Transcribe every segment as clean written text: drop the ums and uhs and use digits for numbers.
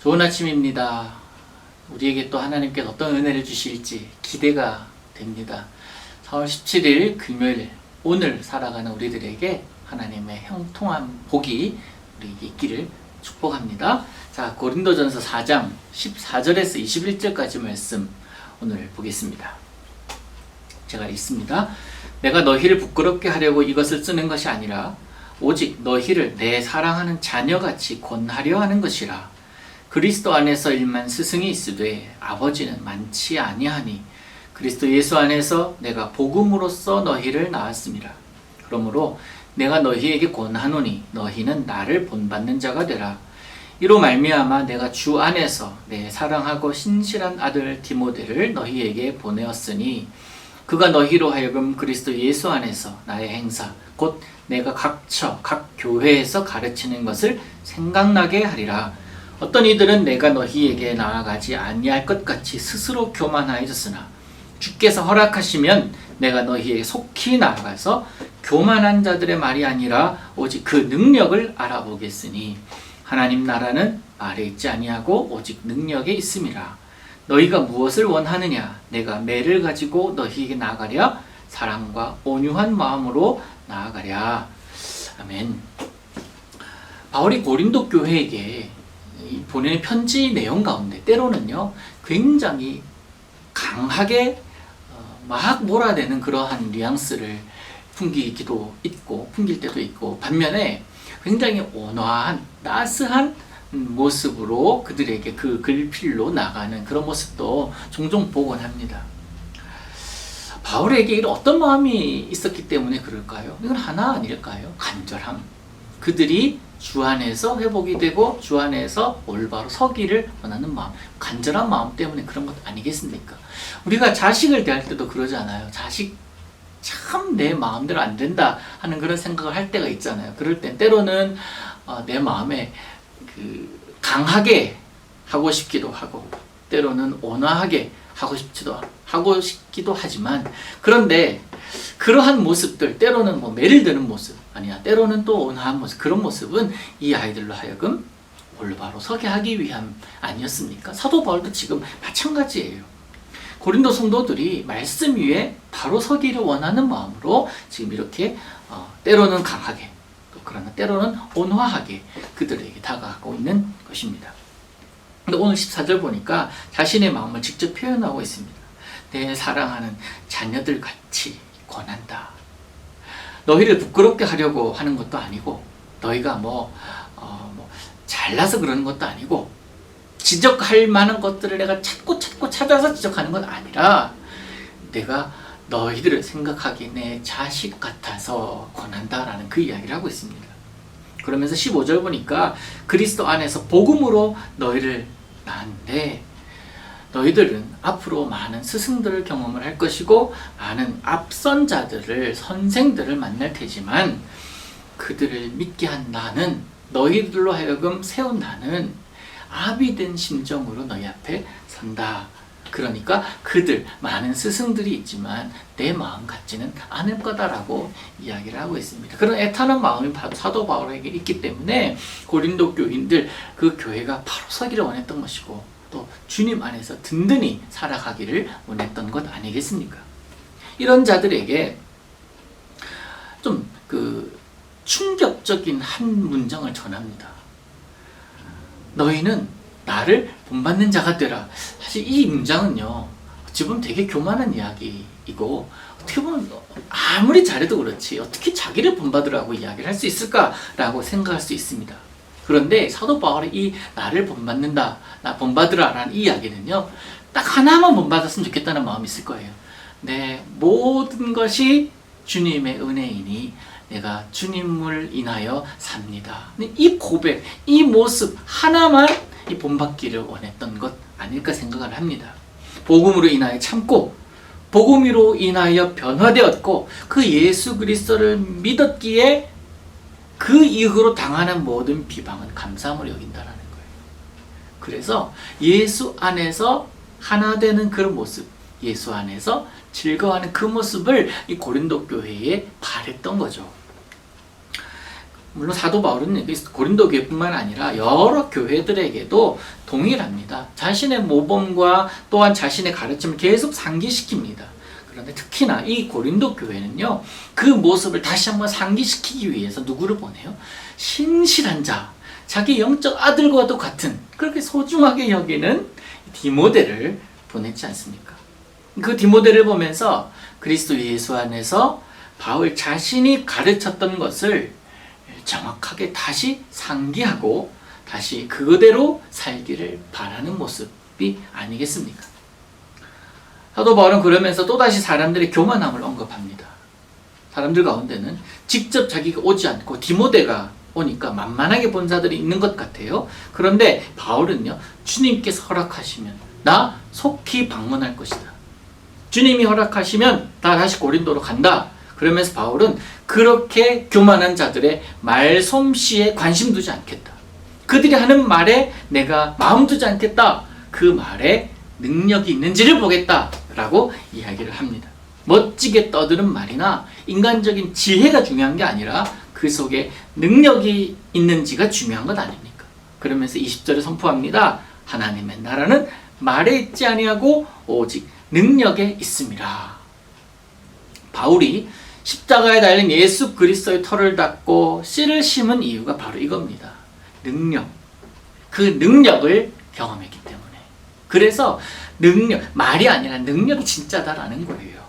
좋은 아침입니다. 우리에게 또 하나님께서 어떤 은혜를 주실지 기대가 됩니다. 4월 17일 금요일, 오늘 살아가는 우리들에게 하나님의 형통한 복이 우리에게 있기를 축복합니다. 자, 고린도전서 4장 14절에서 21절까지 말씀 오늘 보겠습니다. 제가 읽습니다. 내가 너희를 부끄럽게 하려고 이것을 쓰는 것이 아니라 오직 너희를 내 사랑하는 자녀같이 권하려 하는 것이라. 그리스도 안에서 일만 스승이 있으되 아버지는 많지 아니하니 그리스도 예수 안에서 내가 복음으로써 너희를 낳았음이라. 그러므로 내가 너희에게 권하노니 너희는 나를 본받는 자가 되라. 이로 말미암아 내가 주 안에서 내 사랑하고 신실한 아들 디모데를 너희에게 보내었으니 그가 너희로 하여금 그리스도 예수 안에서 나의 행사 곧 내가 각 교회에서 가르치는 것을 생각나게 하리라. 어떤 이들은 내가 너희에게 나아가지 아니할 것 같이 스스로 교만하여졌으나 주께서 허락하시면 내가 너희에게 속히 나아가서 교만한 자들의 말이 아니라 오직 그 능력을 알아보겠으니 하나님 나라는 말에 있지 아니하고 오직 능력에 있음이라. 너희가 무엇을 원하느냐? 내가 매를 가지고 너희에게 나아가랴? 사랑과 온유한 마음으로 나아가랴. 아멘. 바울이 고린도 교회에게 보내는 편지 내용 가운데 때로는요 굉장히 강하게 막 몰아내는 그러한 뉘앙스를 풍길 때도 있고 반면에 굉장히 온화한 따스한 모습으로 그들에게 그 글필로 나가는 그런 모습도 종종 보곤 합니다. 바울에게 이런 어떤 마음이 있었기 때문에 그럴까요? 이건 하나 아닐까요? 간절함. 그들이 주 안에서 회복이 되고 주 안에서 올바로 서기를 원하는 마음, 간절한 마음 때문에 그런 것 아니겠습니까? 우리가 자식을 대할 때도 그러잖아요. 자식 참 내 마음대로 안 된다 하는 그런 생각을 할 때가 있잖아요. 그럴 땐 때로는 내 마음에 강하게 하고 싶기도 하고 때로는 온화하게 하고 싶기도 하지만 그런데 그러한 모습들 때로는 매를 드는 모습 아니야 때로는 또 온화한 모습 그런 모습은 이 아이들로 하여금 올바로 서게 하기 위함 아니었습니까? 사도 바울도 지금 마찬가지예요. 고린도 성도들이 말씀 위에 바로 서기를 원하는 마음으로 지금 이렇게 때로는 강하게 또 그러나 때로는 온화하게 그들에게 다가가고 있는 것입니다. 근데 오늘 14절 보니까 자신의 마음을 직접 표현하고 있습니다. 내 사랑하는 자녀들 같이 권한다. 너희를 부끄럽게 하려고 하는 것도 아니고 너희가 잘나서 그러는 것도 아니고 지적할 만한 것들을 내가 찾고 찾아서 지적하는 건 아니라 내가 너희들을 생각하기에 내 자식 같아서 권한다라는 그 이야기를 하고 있습니다. 그러면서 15절 보니까 그리스도 안에서 복음으로 너희를 낳았는데 너희들은 앞으로 많은 스승들을 경험을 할 것이고 많은 앞선 자들을 선생들을 만날 테지만 그들을 믿게 한 나는 너희들로 하여금 세운 나는 아비된 심정으로 너희 앞에 선다. 그러니까 그들 많은 스승들이 있지만 내 마음 같지는 않을 거다라고 이야기를 하고 있습니다. 그런 애타는 마음이 사도 바울에게 있기 때문에 고린도 교인들 그 교회가 바로 서기를 원했던 것이고 또 주님 안에서 든든히 살아가기를 원했던 것 아니겠습니까? 이런 자들에게 좀 충격적인 한 문장을 전합니다. 너희는 나를 본받는 자가 되라. 사실 이 문장은요 어찌 보면 되게 교만한 이야기이고 어떻게 보면 아무리 잘해도 그렇지 어떻게 자기를 본받으라고 이야기를 할 수 있을까라고 생각할 수 있습니다. 그런데 사도 바울이 이 나를 본받는다, 나 본받으라 라는 이 이야기는요 딱 하나만 본받았으면 좋겠다는 마음이 있을 거예요. 내 모든 것이 주님의 은혜이니 내가 주님을 인하여 삽니다. 이 고백, 이 모습 하나만 이 본받기를 원했던 것 아닐까 생각을 합니다. 복음으로 인하여 참고 복음으로 인하여 변화되었고 그 예수 그리스도를 믿었기에 그 이후로 당하는 모든 비방은 감사함으로 여긴다라는 거예요. 그래서 예수 안에서 하나 되는 그런 모습, 예수 안에서 즐거워하는 그 모습을 이 고린도 교회에 바랬던 거죠. 물론 사도 바울은 고린도 교회뿐만 아니라 여러 교회들에게도 동일합니다. 자신의 모범과 또한 자신의 가르침을 계속 상기시킵니다. 그런데 특히나 이 고린도 교회는요, 그 모습을 다시 한번 상기시키기 위해서 누구를 보내요? 신실한 자, 자기 영적 아들과도 같은, 그렇게 소중하게 여기는 디모데를 보냈지 않습니까? 그 디모데를 보면서 그리스도 예수 안에서 바울 자신이 가르쳤던 것을 정확하게 다시 상기하고 다시 그대로 살기를 바라는 모습이 아니겠습니까? 사도 바울은 그러면서 또다시 사람들의 교만함을 언급합니다. 사람들 가운데는 직접 자기가 오지 않고 디모데가 오니까 만만하게 본 자들이 있는 것 같아요. 그런데 바울은요, 주님께서 허락하시면 나 속히 방문할 것이다. 주님이 허락하시면 나 다시 고린도로 간다. 그러면서 바울은 그렇게 교만한 자들의 말솜씨에 관심 두지 않겠다. 그들이 하는 말에 내가 마음 두지 않겠다. 그 말에 능력이 있는지를 보겠다 라고 이야기를 합니다. 멋지게 떠드는 말이나 인간적인 지혜가 중요한 게 아니라 그 속에 능력이 있는지가 중요한 것 아닙니까? 그러면서 20절에 선포합니다. 하나님의 나라는 말에 있지 아니하고 오직 능력에 있음이라. 바울이 십자가에 달린 예수 그리스도의 털을 닦고 씨를 심은 이유가 바로 이겁니다. 능력. 그 능력을 경험했기 때문에. 그래서 능력, 말이 아니라 능력이 진짜다라는 거예요.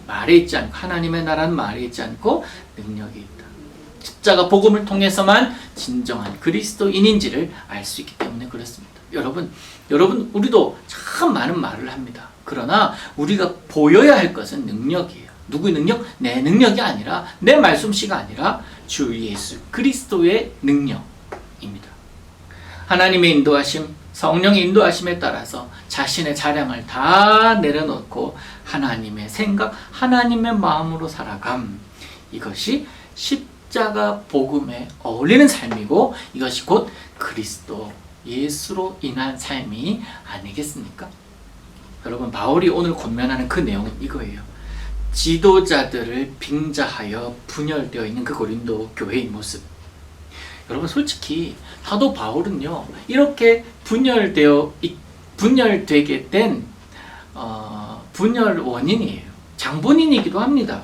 말에 있지 않고, 하나님의 나라는 말에 있지 않고 능력이 있다. 십자가 복음을 통해서만 진정한 그리스도인인지를 알 수 있기 때문에 그렇습니다. 여러분, 우리도 참 많은 말을 합니다. 그러나 우리가 보여야 할 것은 능력이에요. 누구의 능력? 내 능력이 아니라, 내 말솜씨가 아니라 주 예수 그리스도의 능력입니다. 하나님의 인도하심, 성령의 인도하심에 따라서 자신의 자량을 다 내려놓고 하나님의 생각, 하나님의 마음으로 살아감. 이것이 십자가 복음에 어울리는 삶이고 이것이 곧 그리스도 예수로 인한 삶이 아니겠습니까? 여러분, 바울이 오늘 권면하는 그 내용은 이거예요. 지도자들을 빙자하여 분열되어 있는 그 고린도 교회의 모습. 여러분, 솔직히 사도 바울은요, 이렇게 분열되게 된 분열 원인이에요. 장본인이기도 합니다.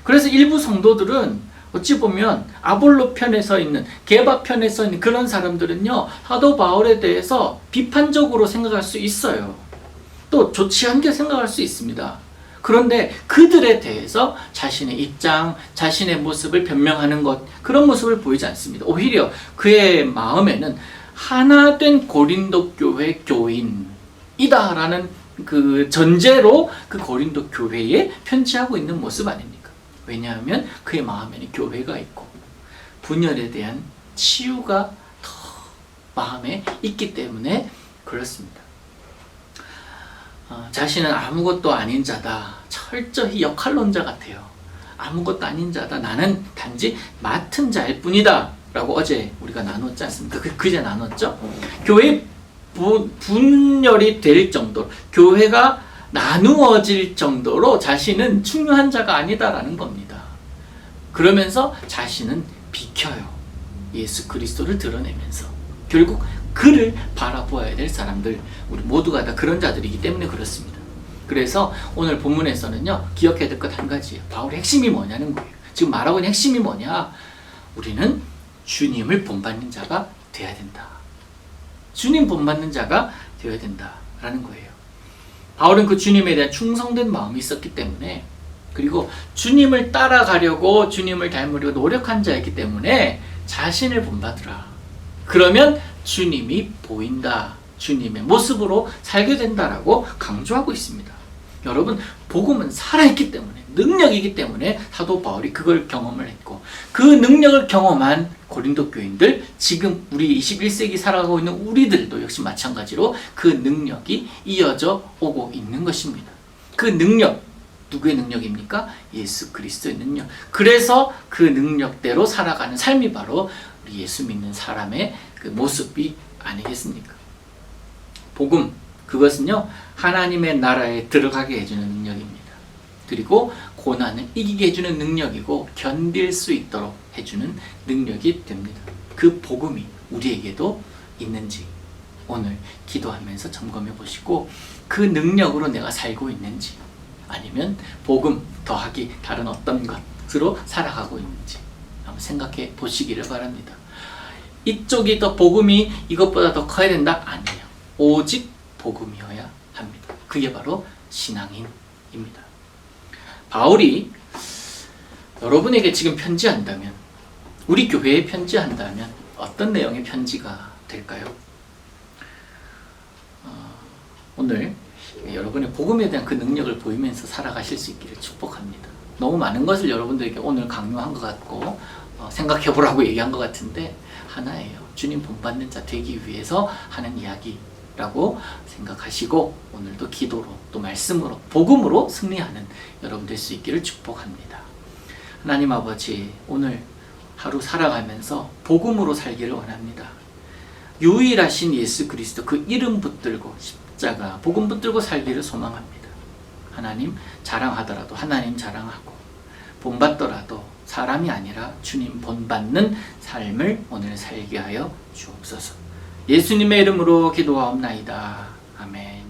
그래서 일부 성도들은 어찌 보면 아볼로 편에 서 있는, 게바 편에 서 있는 그런 사람들은요, 사도 바울에 대해서 비판적으로 생각할 수 있어요. 또 좋지 않게 생각할 수 있습니다. 그런데 그들에 대해서 자신의 입장, 자신의 모습을 변명하는 것, 그런 모습을 보이지 않습니다. 오히려 그의 마음에는 하나된 고린도 교회 교인이다라는 그 전제로 그 고린도 교회에 편지하고 있는 모습 아닙니까? 왜냐하면 그의 마음에는 교회가 있고 분열에 대한 치유가 더 마음에 있기 때문에 그렇습니다. 자신은 아무것도 아닌 자다. 철저히 역할론자 같아요. 아무것도 아닌 자다. 나는 단지 맡은 자일 뿐이다. 라고 어제 우리가 나눴지 않습니까? 그제 나눴죠? 교회 분열이 될 정도로, 교회가 나누어질 정도로 자신은 중요한 자가 아니다라는 겁니다. 그러면서 자신은 비켜요. 예수 그리스도를 드러내면서. 결국 그를 바라보아야 될 사람들, 우리 모두가 다 그런 자들이기 때문에 그렇습니다. 그래서 오늘 본문에서는요, 기억해야 될 것 한 가지예요. 바울의 핵심이 뭐냐는 거예요. 지금 말하고 있는 핵심이 뭐냐? 우리는 주님을 본받는 자가 되어야 된다. 주님 본받는 자가 되어야 된다라는 거예요. 바울은 그 주님에 대한 충성된 마음이 있었기 때문에, 그리고 주님을 따라가려고, 주님을 닮으려고 노력한 자이기 때문에 자신을 본받으라. 그러면 주님이 보인다. 주님의 모습으로 살게 된다라고 강조하고 있습니다. 여러분, 복음은 살아있기 때문에, 능력이기 때문에 사도 바울이 그걸 경험을 했고, 그 능력을 경험한 고린도 교인들, 지금 우리 21세기 살아가고 있는 우리들도 역시 마찬가지로 그 능력이 이어져 오고 있는 것입니다. 그 능력, 누구의 능력입니까? 예수 그리스도의 능력. 그래서 그 능력대로 살아가는 삶이 바로 우리 예수 믿는 사람의 그 모습이 아니겠습니까? 복음, 그것은요, 하나님의 나라에 들어가게 해주는 능력입니다. 그리고 고난을 이기게 해주는 능력이고 견딜 수 있도록 해주는 능력이 됩니다. 그 복음이 우리에게도 있는지 오늘 기도하면서 점검해 보시고 그 능력으로 내가 살고 있는지 아니면 복음 더하기 다른 어떤 것으로 살아가고 있는지 한번 생각해 보시기를 바랍니다. 이쪽이 더 복음이 이것보다 더 커야 된다? 아니에요. 오직 복음이어야 합니다. 그게 바로 신앙인입니다. 바울이 여러분에게 지금 편지한다면, 우리 교회에 편지한다면 어떤 내용의 편지가 될까요? 오늘 여러분의 복음에 대한 그 능력을 보이면서 살아가실 수 있기를 축복합니다. 너무 많은 것을 여러분들에게 오늘 강요한 것 같고 생각해 보라고 얘기한 것 같은데 하나예요. 주님 본받는 자 되기 위해서 하는 이야기라고 생각하시고 오늘도 기도로 또 말씀으로 복음으로 승리하는 여러분 될 수 있기를 축복합니다. 하나님 아버지, 오늘 하루 살아가면서 복음으로 살기를 원합니다. 유일하신 예수 그리스도 그 이름 붙들고 십자가 복음 붙들고 살기를 소망합니다. 하나님 자랑하더라도 하나님 자랑하고 본받더라도 사람이 아니라 주님 본받는 삶을 오늘 살게 하여 주옵소서. 예수님의 이름으로 기도하옵나이다. 아멘.